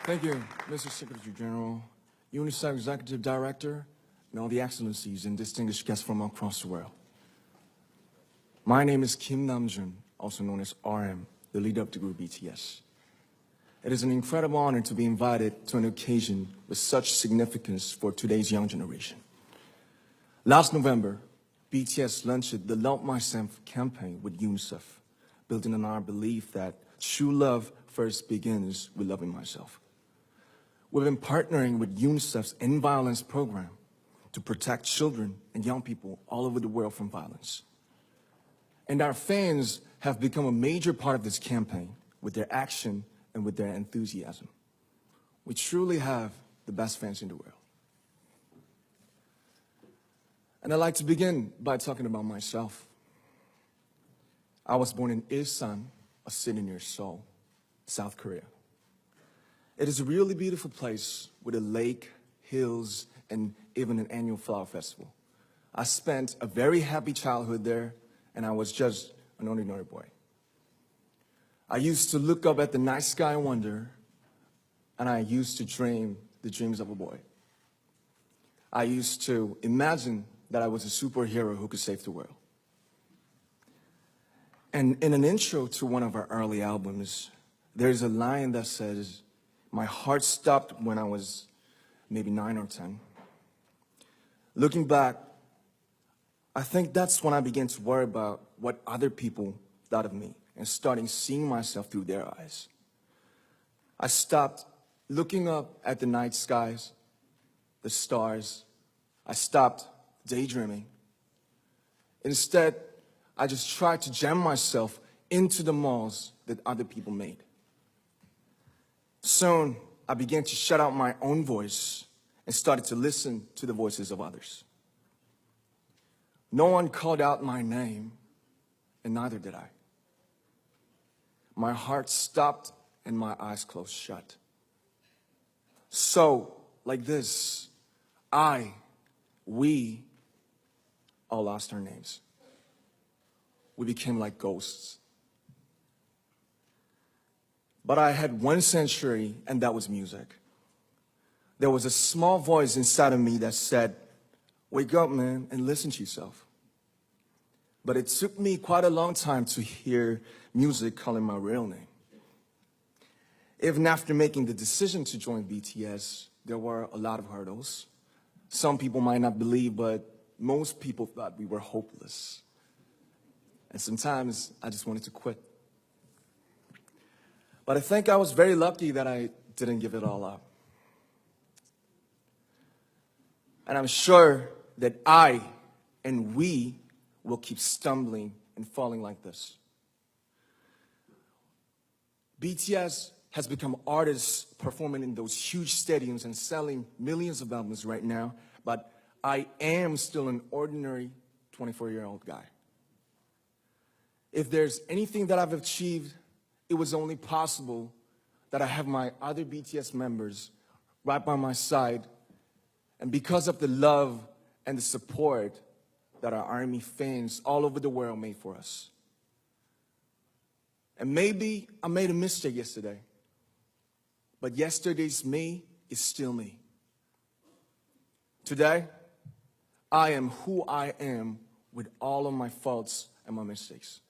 Thank you, Mr. Secretary General, UNICEF Executive Director, and all the excellencies and distinguished guests from across the world. My name is Kim Namjoon, also known as RM, the leader of the group BTS. It is an incredible honor to be invited to an occasion with such significance for today's young generation. Last November, BTS launched the Love Myself campaign with UNICEF, building on our belief that true love first begins with loving myself. We've been partnering with UNICEF's End Violence program to protect children and young people all over the world from violence. And our fans have become a major part of this campaign with their action and with their enthusiasm. We truly have the best fans in the world. And I'd like to begin by talking about myself. I was born in Ilsan, a city near Seoul, South Korea. It is a really beautiful place with a lake, hills, and even an annual flower festival. I spent a very happy childhood there, and I was just an ordinary boy. I used to look up at the night sky and wonder, and I used to dream the dreams of a boy. I used to imagine that I was a superhero who could save the world. And in an intro to one of our early albums, there's a line that says, "My heart stopped when I was maybe 9 or 10. Looking back, I think that's when I began to worry about what other people thought of me and starting seeing myself through their eyes. I stopped looking up at the night skies, the stars. I stopped daydreaming. Instead, I just tried to jam myself into the malls that other people made. Soon, I began to shut out my own voice and started to listen to the voices of others. No one called out my name, and neither did I. My heart stopped and my eyes closed shut. So, like this, we all lost our names. We became like ghosts. But I had one sanctuary, and that was music. There was a small voice inside of me that said, "Wake up, man, and listen to yourself." But it took me quite a long time to hear music calling my real name. Even after making the decision to join BTS, there were a lot of hurdles. Some people might not believe, but most people thought we were hopeless. And sometimes I just wanted to quit. But I think I was very lucky that I didn't give it all up. And I'm sure that I and we will keep stumbling and falling like this. BTS has become artists performing in those huge stadiums and selling millions of albums right now, but I am still an ordinary 24-year-old guy. If there's anything that I've achieved, it was only possible that I have my other BTS members right by my side, and because of the love and the support that our ARMY fans all over the world made for us. And maybe I made a mistake yesterday, but yesterday's me is still me. Today, I am who I am with all of my faults and my mistakes.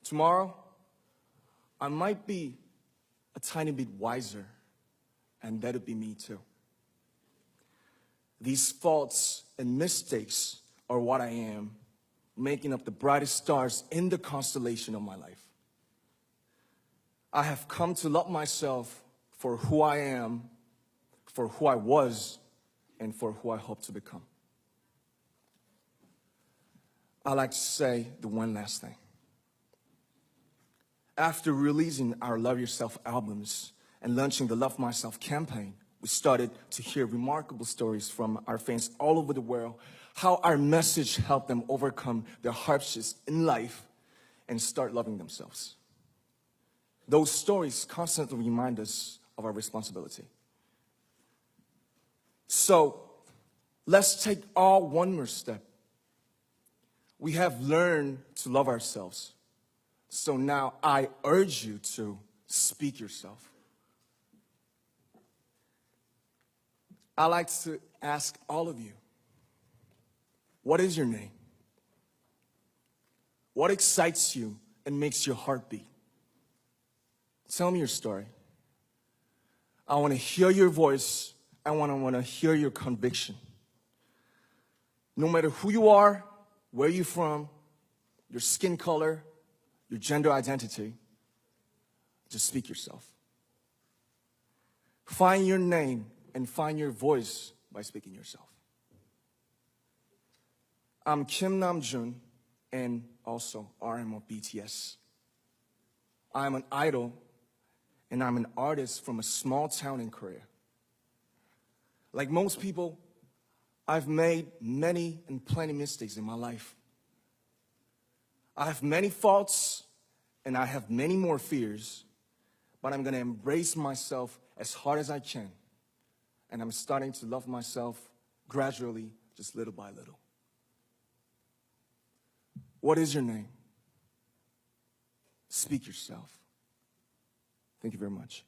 Tomorrow, I might be a tiny bit wiser, and that'll be me too. These faults and mistakes are what I am, making up the brightest stars in the constellation of my life. I have come to love myself for who I am, for who I was, and for who I hope to become. I'd like to say the one last thing. After releasing our Love Yourself albums and launching the Love Myself campaign, we started to hear remarkable stories from our fans all over the world, how our message helped them overcome their hardships in life and start loving themselves. Those stories constantly remind us of our responsibility. So, let's take all one more step. We have learned to love ourselves. So now I urge you to speak yourself. I like to ask all of you, what is your name? What excites you and makes your heart beat? Tell me your story. I want to hear your voice. I want to hear your conviction. No matter who you are, where you're from, your skin color, your gender identity, just speak yourself. Find your name and find your voice by speaking yourself. I'm Kim Namjoon, and also RM of BTS. I'm an idol, and I'm an artist from a small town in Korea. Like most people, I've made many and plenty mistakes in my life. I have many faults, and I have many more fears, but I'm gonna embrace myself as hard as I can, and I'm starting to love myself gradually, just little by little. What is your name? Speak yourself. Thank you very much.